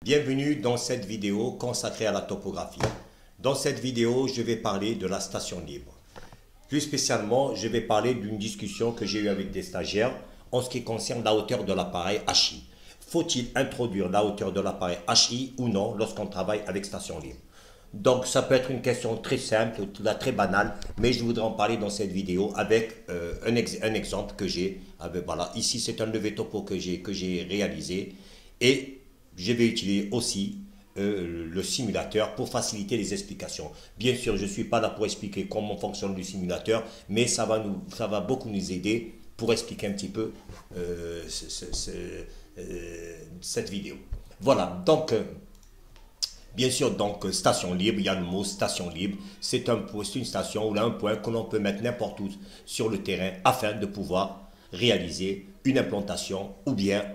Bienvenue dans cette vidéo consacrée à la topographie. Dans cette vidéo, je vais parler de la station libre. Plus spécialement, je vais parler d'une discussion que j'ai eue avec des stagiaires en ce qui concerne la hauteur de l'appareil HI. Faut-il introduire la hauteur de l'appareil HI ou non lorsqu'on travaille avec station libre? Donc ça peut être une question très simple, très banale, mais je voudrais en parler dans cette vidéo avec un exemple que j'ai. Voilà, ici c'est un levé topo que j'ai réalisé et je vais utiliser aussi le simulateur pour faciliter les explications. Bien sûr, je ne suis pas là pour expliquer comment fonctionne le simulateur, mais ça va beaucoup nous aider pour expliquer un petit peu cette vidéo. Voilà, donc bien sûr, donc station libre, il y a le mot station libre. C'est une station ou un point que l'on peut mettre n'importe où sur le terrain afin de pouvoir réaliser une implantation ou bien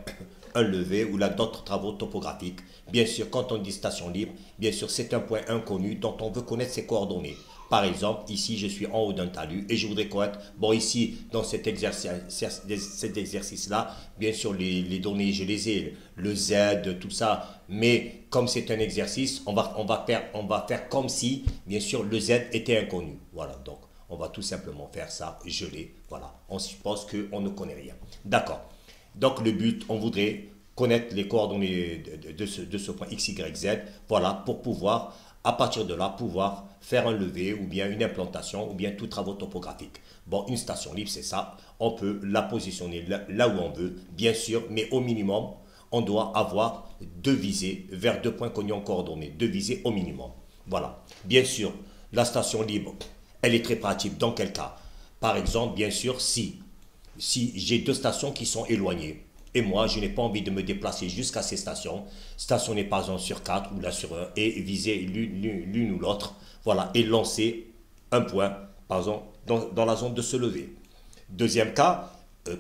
un levé ou d'autres travaux topographiques. Bien sûr, quand on dit station libre, bien sûr, c'est un point inconnu dont on veut connaître ses coordonnées. Par exemple, ici, je suis en haut d'un talus et je voudrais connaître, bon, ici, dans cet exercice-là, bien sûr, les données, je les ai, le Z, tout ça, mais comme c'est un exercice, on va faire comme si, bien sûr, le Z était inconnu. Voilà, donc, on va tout simplement faire ça, je l'ai, voilà. On suppose qu'on ne connaît rien. D'accord. Donc, le but, on voudrait connaître les coordonnées de ce point X, Y, Z, voilà, pour pouvoir, à partir de là, pouvoir faire un levé ou bien une implantation ou bien tout travaux topographiques. Bon, une station libre, c'est ça. On peut la positionner là où on veut, bien sûr, mais au minimum, on doit avoir deux visées vers deux points cognants coordonnés, deux visées au minimum. Voilà. Bien sûr, la station libre, elle est très pratique. Dans quel cas? Par exemple, bien sûr, si j'ai deux stations qui sont éloignées, et moi, je n'ai pas envie de me déplacer jusqu'à ces stations, stationner par exemple sur 4 ou là sur un, et viser l'une ou l'autre, voilà, et lancer un point, par exemple, dans la zone de se lever. Deuxième cas,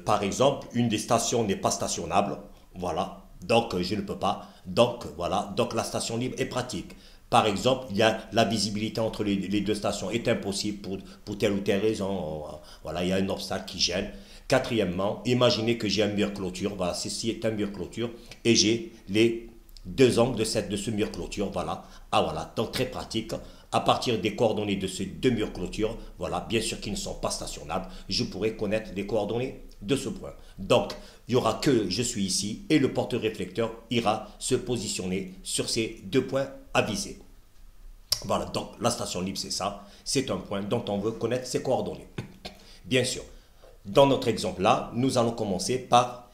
par exemple, une des stations n'est pas stationnable, voilà, donc je ne peux pas, donc voilà, donc la station libre est pratique. Par exemple, il y a la visibilité entre les deux stations est impossible pour telle ou telle raison, voilà, il y a un obstacle qui gêne. Quatrièmement, imaginez que j'ai un mur clôture, voilà, ceci est un mur clôture, et j'ai les deux angles de ce mur clôture, voilà. Ah voilà, donc très pratique. À partir des coordonnées de ces deux murs clôture, voilà, bien sûr qu'ils ne sont pas stationnables, je pourrais connaître les coordonnées de ce point. Donc, il y aura que je suis ici, et le porte-réflecteur ira se positionner sur ces deux points à viser. Voilà, donc la station libre, c'est ça. C'est un point dont on veut connaître ses coordonnées. Bien sûr. Dans notre exemple-là, nous allons commencer par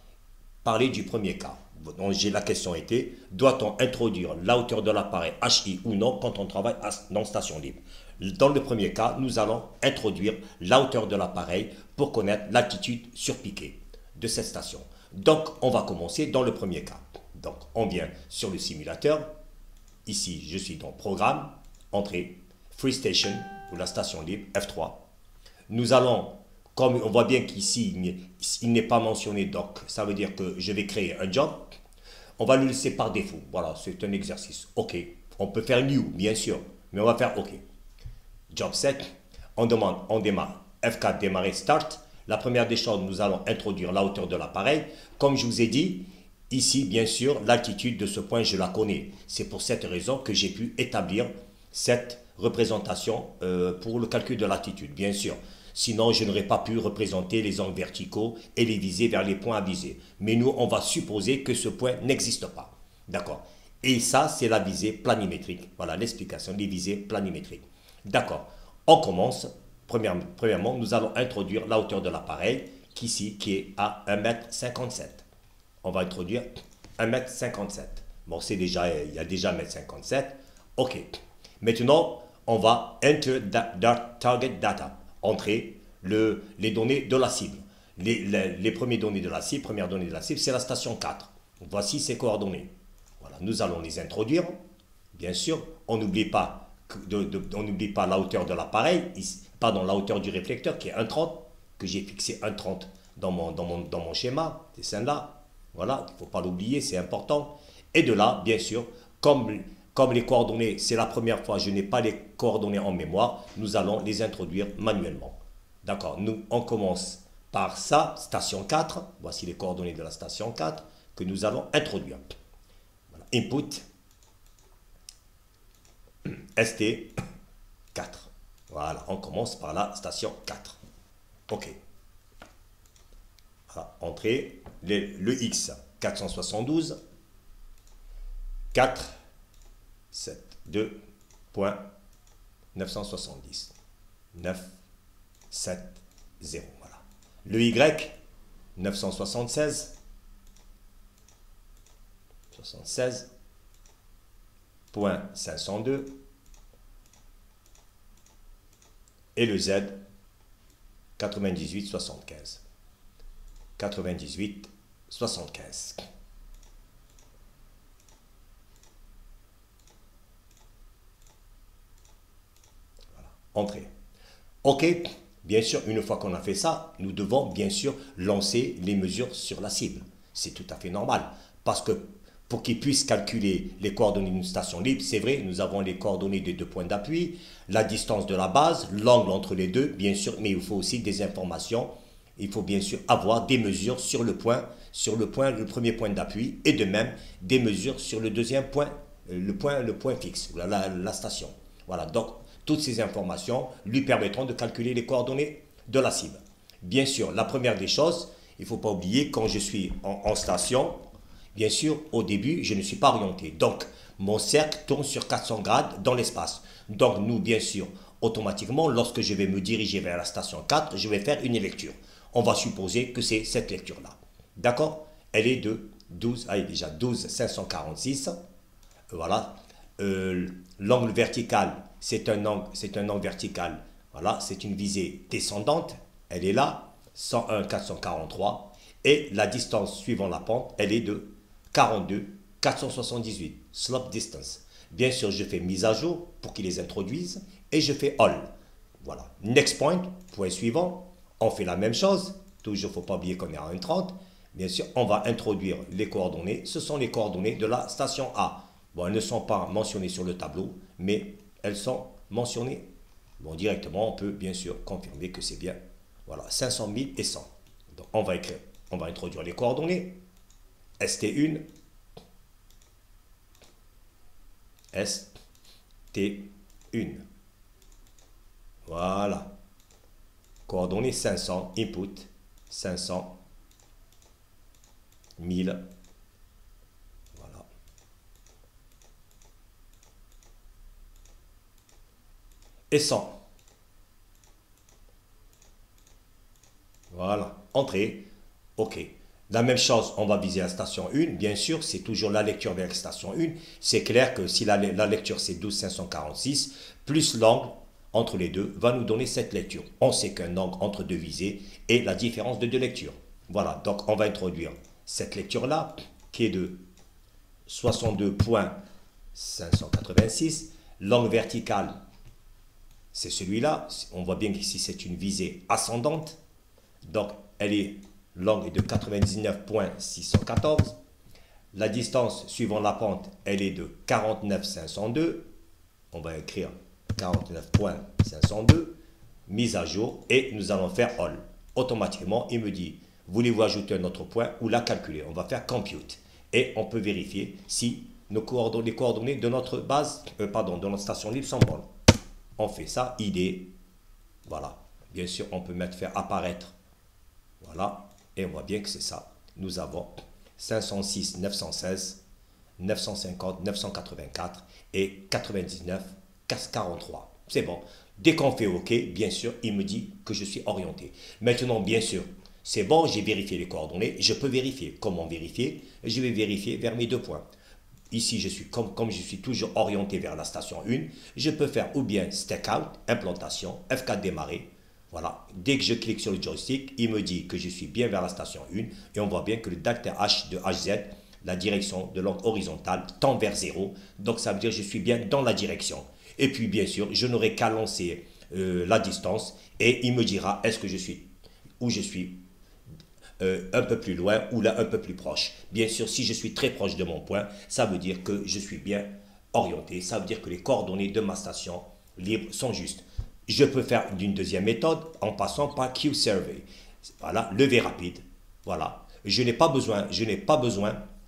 parler du premier cas. Donc, la question était, doit-on introduire la hauteur de l'appareil HI ou non quand on travaille dans station libre? Dans le premier cas, nous allons introduire la hauteur de l'appareil pour connaître l'altitude surpiquée de cette station. Donc, on va commencer dans le premier cas. Donc, on vient sur le simulateur. Ici, je suis dans Programme, Entrée, Free Station, ou la station libre, F3. Nous allons, comme on voit bien qu'ici, il n'est pas mentionné, donc ça veut dire que je vais créer un job. On va le laisser par défaut. Voilà, c'est un exercice. OK. On peut faire new, bien sûr, mais on va faire OK. Job set. On démarre. F4, démarrer, start. La première des choses, nous allons introduire la hauteur de l'appareil. Comme je vous ai dit, ici, bien sûr, l'altitude de ce point, je la connais. C'est pour cette raison que j'ai pu établir cette représentation pour le calcul de l'altitude, bien sûr. Sinon, je n'aurais pas pu représenter les angles verticaux et les viser vers les points à viser. Mais nous, on va supposer que ce point n'existe pas. D'accord? Et ça, c'est la visée planimétrique. Voilà l'explication des visées planimétriques. D'accord. On commence. Premièrement, nous allons introduire la hauteur de l'appareil, qui est à 1,57 m. On va introduire 1,57 m. Bon, il y a déjà 1,57 m. OK. Maintenant, on va enter target data. Entrer les données de la cible. Les premières données de la cible, c'est la station 4. Voici ses coordonnées. Voilà, nous allons les introduire. Bien sûr, on n'oublie pas la hauteur de l'appareil, pardon, la hauteur du réflecteur qui est 1,30, que j'ai fixé 1,30 dans mon schéma, c'est celle-là. Voilà, il ne faut pas l'oublier, c'est important. Et de là, bien sûr, comme les coordonnées, c'est la première fois, je n'ai pas les coordonnées en mémoire, nous allons les introduire manuellement. D'accord, on commence par ça, station 4. Voici les coordonnées de la station 4 que nous allons introduire. Voilà. input, ST 4. Voilà, on commence par la station 4. OK. Voilà, entrée, le X 472, 4, 7, 2, point 970, 9, 7, 0. Voilà. Le Y 976, 76, point 502, et le Z 98, 75. 98, 75. Voilà. Entrée. OK. Bien sûr, une fois qu'on a fait ça, nous devons bien sûr lancer les mesures sur la cible. C'est tout à fait normal. Parce que pour qu'ils puissent calculer les coordonnées d'une station libre, c'est vrai, nous avons les coordonnées des deux points d'appui, la distance de la base, l'angle entre les deux, bien sûr, mais il faut aussi des informations. Il faut bien sûr avoir des mesures sur le premier point d'appui, et de même des mesures sur le deuxième point, le point fixe, la station. Voilà, donc toutes ces informations lui permettront de calculer les coordonnées de la cible. Bien sûr, la première des choses, il ne faut pas oublier, quand je suis en station, bien sûr, au début, je ne suis pas orienté. Donc, mon cercle tourne sur 400 grades dans l'espace. Donc, nous, bien sûr, automatiquement, lorsque je vais me diriger vers la station 4, je vais faire une lecture. On va supposer que c'est cette lecture-là. D'accord? Elle est de 12, déjà 12 546. Voilà. L'angle vertical, c'est un angle vertical. Voilà, c'est une visée descendante. Elle est là, 101 443. Et la distance suivant la pente, elle est de 42 478. Slope distance. Bien sûr, je fais mise à jour pour qu'ils les introduisent et je fais all. Voilà. Next point, point suivant. On fait la même chose, toujours il ne faut pas oublier qu'on est à 1,30. Bien sûr, on va introduire les coordonnées. Ce sont les coordonnées de la station A. Bon, elles ne sont pas mentionnées sur le tableau, mais elles sont mentionnées. Bon, directement, on peut bien sûr confirmer que c'est bien. Voilà, 500 000 et 100. Donc, on va introduire les coordonnées. ST1, ST1. Voilà. Coordonnées 500, input 500, 1000, voilà. Et 100. Voilà, entrée, OK. La même chose, on va viser la station 1, bien sûr, c'est toujours la lecture vers la station 1. C'est clair que si la lecture c'est 12 546, plus l'angle entre les deux va nous donner cette lecture. On sait qu'un angle entre deux visées est la différence de deux lectures. Voilà, donc on va introduire cette lecture-là, qui est de 62.586. L'angle vertical, c'est celui-là. On voit bien qu'ici, c'est une visée ascendante. Donc, l'angle est de 99.614. La distance suivant la pente, elle est de 49.502. On va écrire 49.502, mise à jour, et nous allons faire all. Automatiquement, il me dit, voulez-vous ajouter un autre point ou la calculer? On va faire compute. Et on peut vérifier si les coordonnées de notre base, de notre station libre sont bonnes. On fait ça, ID, voilà. Bien sûr, on peut faire apparaître, voilà, et on voit bien que c'est ça. Nous avons 506, 916, 950, 984 et 99, 43. C'est bon. Dès qu'on fait OK, bien sûr, il me dit que je suis orienté. Maintenant, bien sûr, c'est bon, j'ai vérifié les coordonnées. Je peux vérifier. Comment vérifier? Je vais vérifier vers mes deux points. Ici, comme je suis toujours orienté vers la station 1, je peux faire ou bien stack out, implantation, F4 démarrer. Voilà. Dès que je clique sur le joystick, il me dit que je suis bien vers la station 1. Et on voit bien que le delta H de HZ, la direction de l'angle horizontal, tend vers 0. Donc, ça veut dire que je suis bien dans la direction. Et puis, bien sûr, je n'aurai qu'à lancer la distance et il me dira est-ce que je suis un peu plus loin ou là un peu plus proche. Bien sûr, si je suis très proche de mon point, ça veut dire que je suis bien orienté. Ça veut dire que les coordonnées de ma station libre sont justes. Je peux faire d'une deuxième méthode en passant par Q-Survey. Voilà, levé rapide. Voilà. Je n'ai pas besoin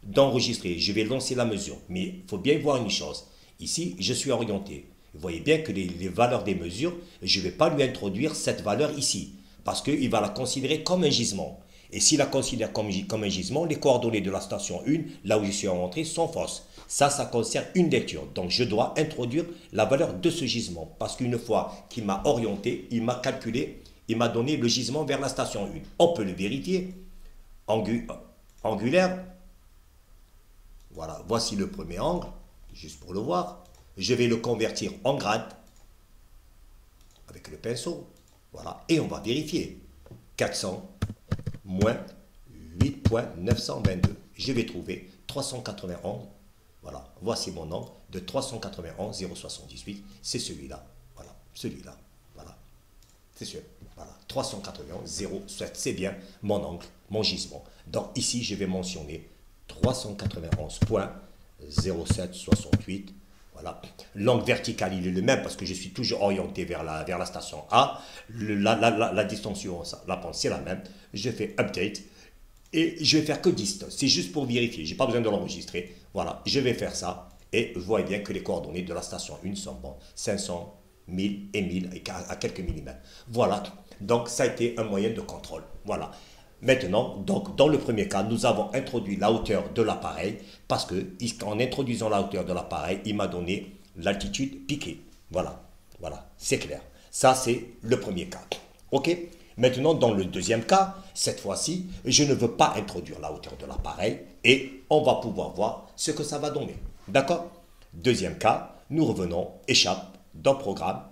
d'enregistrer. Je vais lancer la mesure. Mais il faut bien voir une chose. Ici, je suis orienté. Vous voyez bien que les valeurs des mesures, je ne vais pas lui introduire cette valeur ici. Parce qu'il va la considérer comme un gisement. Et s'il la considère comme un gisement, les coordonnées de la station 1, là où je suis rentré, sont fausses. Ça concerne une lecture. Donc je dois introduire la valeur de ce gisement. Parce qu'une fois qu'il m'a orienté, il m'a calculé, il m'a donné le gisement vers la station 1. On peut le vérifier. Angulaire. Voilà, voici le premier angle, juste pour le voir. Je vais le convertir en grade avec le pinceau. Voilà, et on va vérifier. 400 moins 8.922. Je vais trouver 391. Voilà, voici mon angle de 391,078. C'est celui-là. Voilà, celui-là. Voilà, c'est sûr. Voilà, 391,07. C'est bien mon angle, mon gisement. Donc ici, je vais mentionner 391.0768. Voilà. L'angle vertical, il est le même parce que je suis toujours orienté vers la station A. La distance sur la pente, c'est la même. Je fais update et je vais faire que 10. C'est juste pour vérifier. Je n'ai pas besoin de l'enregistrer. Voilà, je vais faire ça et vous voyez bien que les coordonnées de la station 1 sont bonnes. 500, 1000 et 1000 à quelques millimètres. Voilà. Donc, ça a été un moyen de contrôle. Voilà. Maintenant, donc, dans le premier cas, nous avons introduit la hauteur de l'appareil parce qu'en introduisant la hauteur de l'appareil, il m'a donné l'altitude piquée. Voilà, voilà, c'est clair. Ça, c'est le premier cas. OK? Maintenant, dans le deuxième cas, cette fois-ci, je ne veux pas introduire la hauteur de l'appareil et on va pouvoir voir ce que ça va donner. D'accord? Deuxième cas, nous revenons, échappe, dans programme,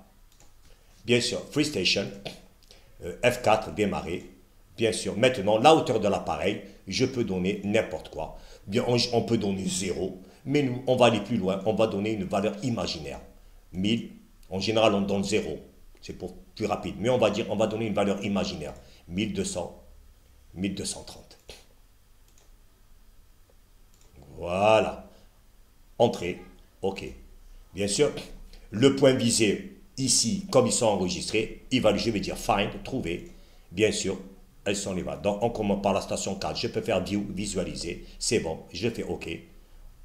bien sûr, Free Station, F4, démarrer. Bien sûr, maintenant, la hauteur de l'appareil, je peux donner n'importe quoi. Bien, on peut donner 0, mais nous, on va aller plus loin. On va donner une valeur imaginaire. 1000, en général, on donne 0. C'est pour plus rapide. Mais on va donner une valeur imaginaire. 1200, 1230. Voilà. Entrée. OK. Bien sûr, le point visé ici, comme ils sont enregistrés, je vais dire find, trouver. Bien sûr, elles sont les valeurs. Donc, on commence par la station 4. Je peux faire view, visualiser. C'est bon. Je fais OK.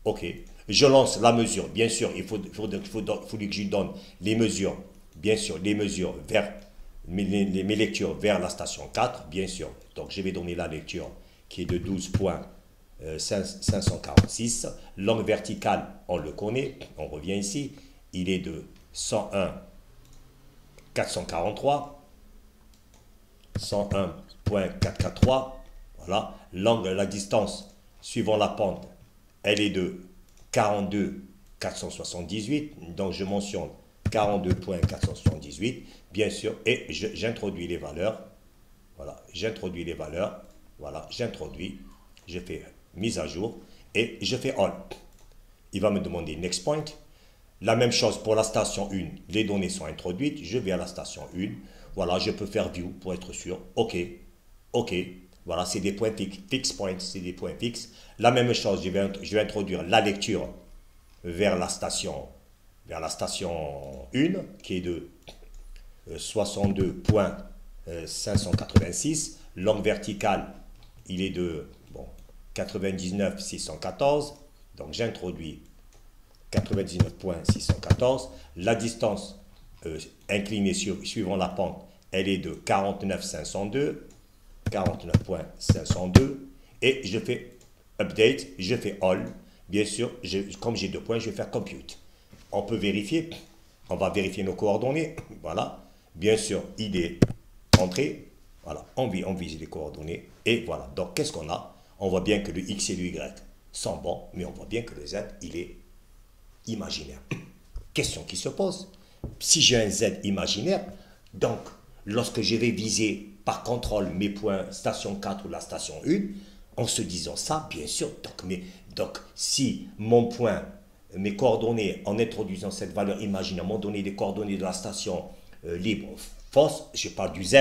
OK. Je lance la mesure. Bien sûr, il faut que je lui donne les mesures. Bien sûr, les mesures vers mes lectures vers la station 4. Bien sûr. Donc, je vais donner la lecture qui est de 12.546. L'angle vertical, on le connaît. On revient ici. Il est de 101,443. 101.443. Voilà. L'angle, la distance suivant la pente, elle est de 42,478. Donc je mentionne 42.478, bien sûr, et j'introduis les valeurs. Voilà, j'introduis les valeurs. Voilà, j'introduis, je fais mise à jour et je fais all. Il va me demander next point. La même chose pour la station 1. Les données sont introduites. Je vais à la station 1. Voilà, je peux faire view pour être sûr. OK. OK. Voilà, c'est des points fixed points. C'est des points fixes. La même chose, je vais introduire la lecture vers la station 1 qui est de 62.586. L'angle vertical, il est de 99,614. Donc j'introduis 99.614. La distance inclinée suivant la pente, elle est de 49,502. 49.502. Et je fais update, je fais all. Bien sûr, comme j'ai 2 points, je vais faire compute. On peut vérifier. On va vérifier nos coordonnées. Voilà. Bien sûr, il est entré. Voilà. On vise les coordonnées. Et voilà. Donc, qu'est-ce qu'on a? On voit bien que le X et le Y sont bons, mais on voit bien que le Z, il est imaginaire. Question qui se pose. Si j'ai un Z imaginaire, donc, lorsque je vais viser par contrôle mes points station 4 ou la station 1, en se disant ça, bien sûr, donc si mon point, mes coordonnées, en introduisant cette valeur imaginaire, m'ont donné les coordonnées de la station libre fausse, je parle du Z,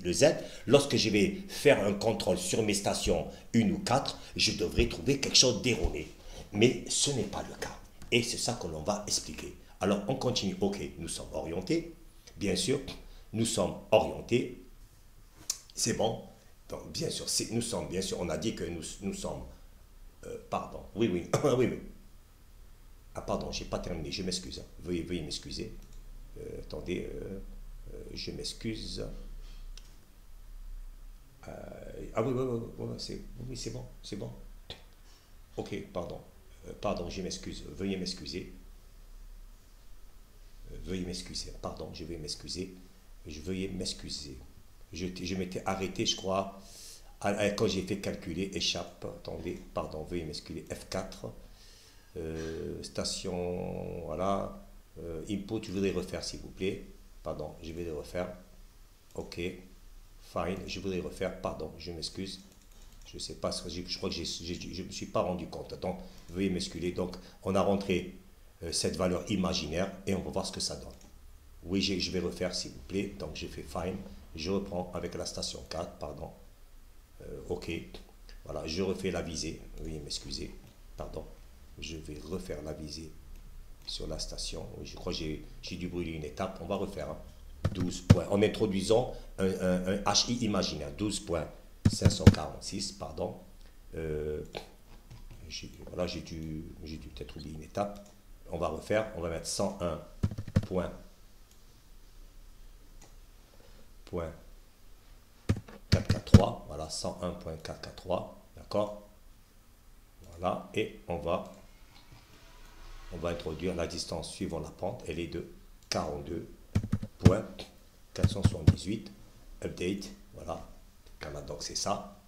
le Z, lorsque je vais faire un contrôle sur mes stations 1 ou 4, je devrais trouver quelque chose d'erroné. Mais ce n'est pas le cas. Et c'est ça que l'on va expliquer. Alors, on continue. OK, nous sommes orientés. Bien sûr, nous sommes orientés. C'est bon. Donc, bien sûr, on a dit que nous sommes Pardon. Oui, oui. Oui, oui. Ah, pardon, j'ai pas terminé. Je m'excuse. Hein. Veuillez m'excuser. Attendez, je m'excuse. Ah oui, oui, oui, oui, c'est bon, c'est bon. Ok, pardon. Pardon, je m'excuse. Veuillez m'excuser. Veuillez m'excuser. Pardon, je vais m'excuser. Je veuillez m'excuser. Je m'étais arrêté, je crois, quand j'ai fait calculer, échappe. Attendez, pardon, veuillez m'excuser. F4. Station, voilà. Input, je voudrais refaire, s'il vous plaît. Pardon, je vais le refaire. Ok. Fine, je voudrais refaire. Pardon, je m'excuse. Je sais pas, je crois que je ne me suis pas rendu compte. Donc, veuillez m'excuser. Donc, on a rentré cette valeur imaginaire et on va voir ce que ça donne. Oui, je vais refaire, s'il vous plaît. Donc, je fais fine. Je reprends avec la station 4, pardon. Ok. Voilà, je refais la visée. Veuillez m'excuser. Pardon. Je vais refaire la visée sur la station. Oui, je crois que j'ai dû brûler une étape. On va refaire. Hein. 12 points. En introduisant un HI imaginaire. 12.546, pardon. Voilà, j'ai dû peut-être oublier une étape. On va refaire. On va mettre 101.443. Voilà, 101.443. D'accord. Voilà. Et on va introduire la distance suivant la pente. Elle est de 42.478. Update. Voilà. Donc c'est ça.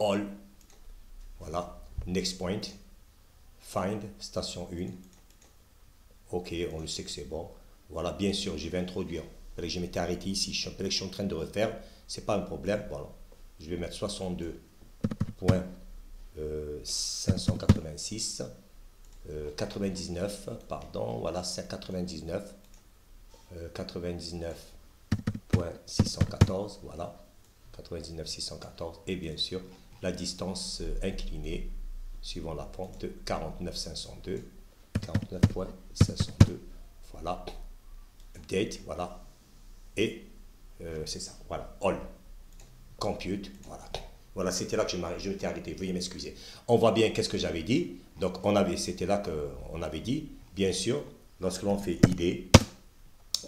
All. Voilà. Next point. Find. Station 1. Ok, on le sait que c'est bon. Voilà, bien sûr, je vais introduire. Je m'étais arrêté ici. Je suis en train de refaire. C'est pas un problème. Voilà. Je vais mettre 62.586. 99, pardon, voilà, c'est 99, 99.614, voilà, 99.614, et bien sûr, la distance inclinée, suivant la pente, de 49.502, 49.502, voilà, update, voilà, et c'est ça, voilà, all, compute, voilà. Voilà, c'était là que je m'étais arrêté. Veuillez m'excuser. On voit bien qu'est-ce que j'avais dit. Donc, c'était là qu'on avait dit, bien sûr, lorsque l'on fait ID,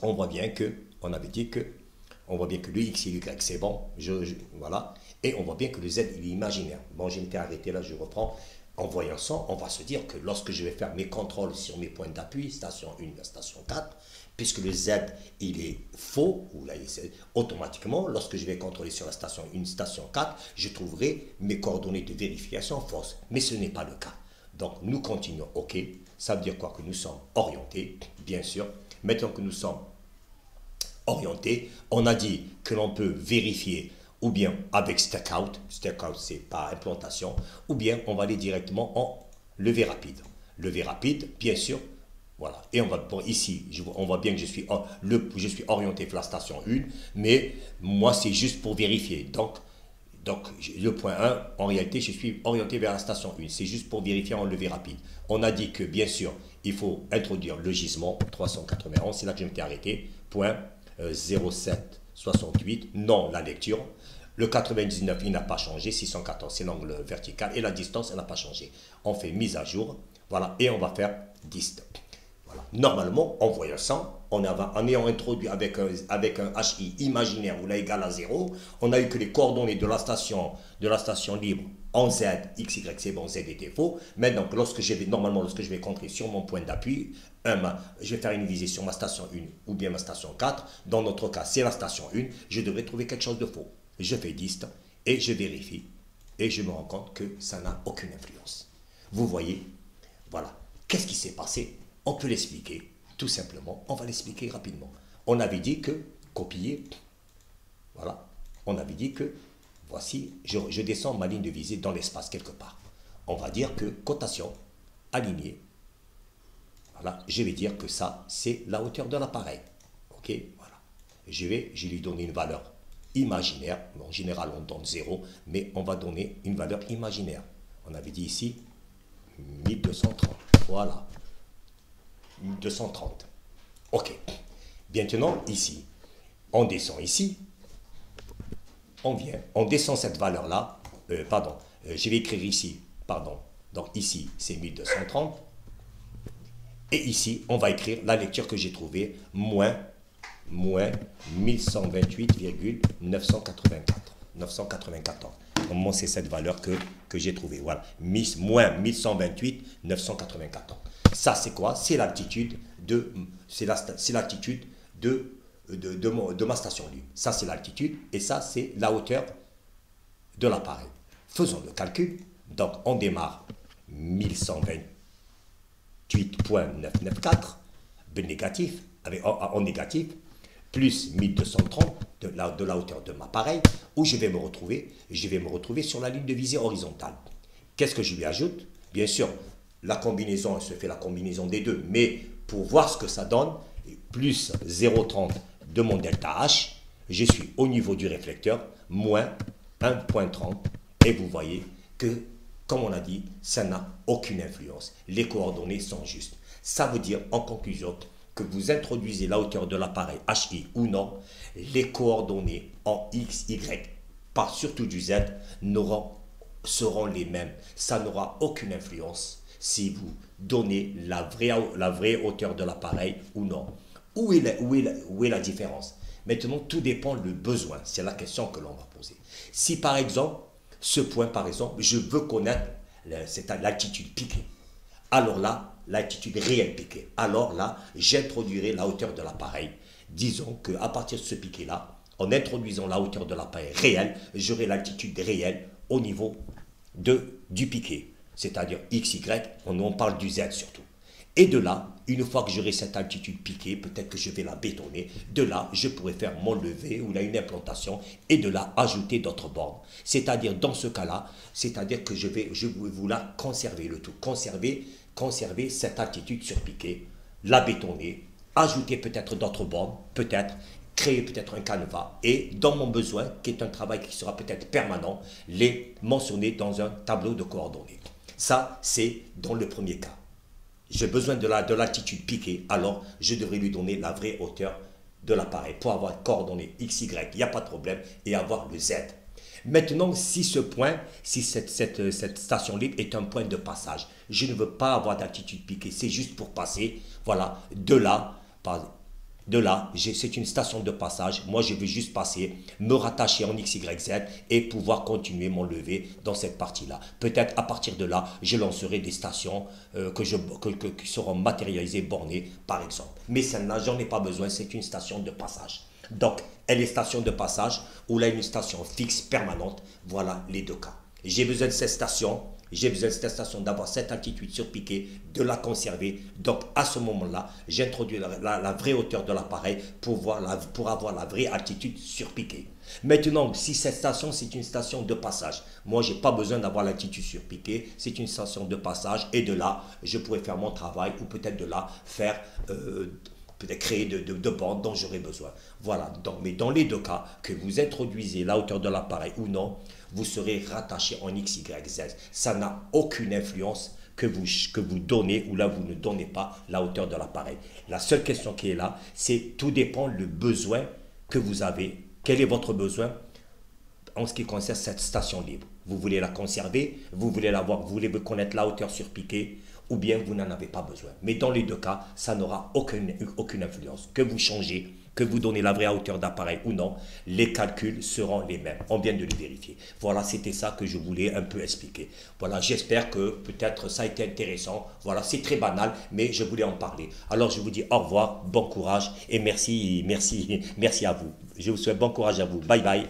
on voit bien que le X et l'Y, c'est bon. Voilà. Et on voit bien que le Z, il est imaginaire. Bon, je m'étais arrêté là, je reprends. En voyant ça, on va se dire que lorsque je vais faire mes contrôles sur mes points d'appui, station 1 et station 4, puisque le Z, il est faux, ou là, automatiquement, lorsque je vais contrôler sur la station 1, station 4, je trouverai mes coordonnées de vérification fausses. Mais ce n'est pas le cas. Donc, nous continuons. OK. Ça veut dire quoi? Que nous sommes orientés, bien sûr. Maintenant que nous sommes orientés, on a dit que l'on peut vérifier ou bien avec stackout c'est pas implantation, ou bien on va aller directement en levé rapide. Levé rapide, bien sûr, voilà. Et on va, bon, ici, on voit bien que je suis orienté vers la station 1, mais moi c'est juste pour vérifier. Donc, le point 1, en réalité, je suis orienté vers la station 1. C'est juste pour vérifier en levé rapide. On a dit que, bien sûr, il faut introduire le gisement 391. C'est là que je m'étais arrêté. Point 0768. Non, la lecture. Le 99, il n'a pas changé. 614, c'est l'angle vertical. Et la distance, elle n'a pas changé. On fait mise à jour. Voilà. Et on va faire dist. Voilà. Normalement, en voyant ça, en ayant introduit avec un HI imaginaire où là égale à 0, on a eu que les coordonnées de la station libre en Z, X, Y, c'est bon, Z était faux. Maintenant, lorsque je vais contrer sur mon point d'appui, je vais faire une visée sur ma station 1 ou bien ma station 4. Dans notre cas, c'est la station 1. Je devrais trouver quelque chose de faux. Je fais dist et je vérifie. Et je me rends compte que ça n'a aucune influence. Vous voyez, voilà. Qu'est-ce qui s'est passé? On peut l'expliquer, tout simplement. On va l'expliquer rapidement. On avait dit que, copier, voilà. On avait dit que, voici, je descends ma ligne de visée dans l'espace quelque part. On va dire que cotation, alignée, voilà. Je vais dire que ça, c'est la hauteur de l'appareil. Ok, voilà. Je lui donner une valeur imaginaire. En général, on donne 0, mais on va donner une valeur imaginaire. On avait dit ici, 1230. Voilà. 230. Ok. Maintenant, ici, on descend ici. On descend cette valeur-là. Je vais écrire ici pardon, donc ici c'est 1230. Et ici, on va écrire la lecture que j'ai trouvée, moins 1128,994. Comment c'est cette valeur que j'ai trouvée. Voilà, moins 1128,994. Ça, c'est quoi? C'est l'altitude de ma station libre. Ça, c'est l'altitude et ça, c'est la hauteur de l'appareil. Faisons le calcul. Donc, on démarre 1128,994 négatif, en négatif, plus 1230 de la hauteur de l'appareil, où je vais me retrouver sur la ligne de visée horizontale. Qu'est-ce que je lui ajoute? Bien sûr, la combinaison, se fait la combinaison des deux, mais pour voir ce que ça donne, plus 0,30 de mon delta H, je suis au niveau du réflecteur, moins 1,30, et vous voyez que, comme on a dit, ça n'a aucune influence. Les coordonnées sont justes. Ça veut dire, en conclusion, que vous introduisez la hauteur de l'appareil HI ou non, les coordonnées en X, Y, par surtout du Z, seront les mêmes. Ça n'aura aucune influence si vous donnez la vraie hauteur de l'appareil ou non. Où est la différence? Maintenant, tout dépend du besoin. C'est la question que l'on va poser. Si par exemple, ce point, par exemple, je veux connaître l'altitude piquée, alors là, l'altitude réelle piquée, alors là, j'introduirai la hauteur de l'appareil. Disons qu'à partir de ce piqué-là, en introduisant la hauteur de l'appareil réel, j'aurai l'altitude réelle au niveau du piqué, c'est-à-dire X, Y, on parle du Z surtout. Et de là, une fois que j'aurai cette altitude piquée, peut-être que je vais la bétonner, de là, je pourrai faire mon levé ou là une implantation et de là, ajouter d'autres bornes. C'est-à-dire, dans ce cas-là, c'est-à-dire que je vais vous la conserver le tout, conserver cette altitude sur piqué, la bétonner, ajouter peut-être d'autres bornes, peut-être, créer peut-être un canevas et dans mon besoin, qui est un travail qui sera peut-être permanent, les mentionner dans un tableau de coordonnées. Ça, c'est dans le premier cas. J'ai besoin de l'altitude piquée, alors je devrais lui donner la vraie hauteur de l'appareil pour avoir coordonnées X, Y, il n'y a pas de problème, et avoir le Z. Maintenant, si cette station libre est un point de passage, je ne veux pas avoir d'altitude piquée, c'est juste pour passer, voilà, de là, c'est une station de passage, moi je veux juste passer, me rattacher en X, Y, Z et pouvoir continuer mon levé dans cette partie-là. Peut-être à partir de là, je lancerai des stations qui seront matérialisées, bornées par exemple. Mais celle-là, j'en ai pas besoin, c'est une station de passage. Donc, elle est station de passage ou là une station fixe, permanente, voilà les deux cas. J'ai besoin de cette station, d'avoir cette altitude surpiquée, de la conserver. Donc à ce moment-là, j'introduis la vraie hauteur de l'appareil pour avoir la vraie altitude surpiquée. Maintenant, si cette station, c'est une station de passage, moi, je n'ai pas besoin d'avoir l'altitude surpiquée, c'est une station de passage et de là, je pourrais faire mon travail ou peut-être de là, faire... peut-être créer de bandes dont j'aurai besoin. Voilà, donc, mais dans les deux cas, que vous introduisez la hauteur de l'appareil ou non, vous serez rattaché en X, Y, Z. Ça n'a aucune influence que vous donnez ou là vous ne donnez pas la hauteur de l'appareil. La seule question qui est là, c'est tout dépend le besoin que vous avez. Quel est votre besoin en ce qui concerne cette station libre? Vous voulez la conserver, vous voulez l'avoir, vous voulez connaître la hauteur surpiquée, ou bien vous n'en avez pas besoin. Mais dans les deux cas, ça n'aura aucune influence. Que vous changez, que vous donnez la vraie hauteur d'appareil ou non, les calculs seront les mêmes. On vient de le vérifier. Voilà, c'était ça que je voulais un peu expliquer. Voilà, j'espère que peut-être ça a été intéressant. Voilà, c'est très banal, mais je voulais en parler. Alors, je vous dis au revoir, bon courage et merci à vous. Je vous souhaite bon courage à vous. Bye bye.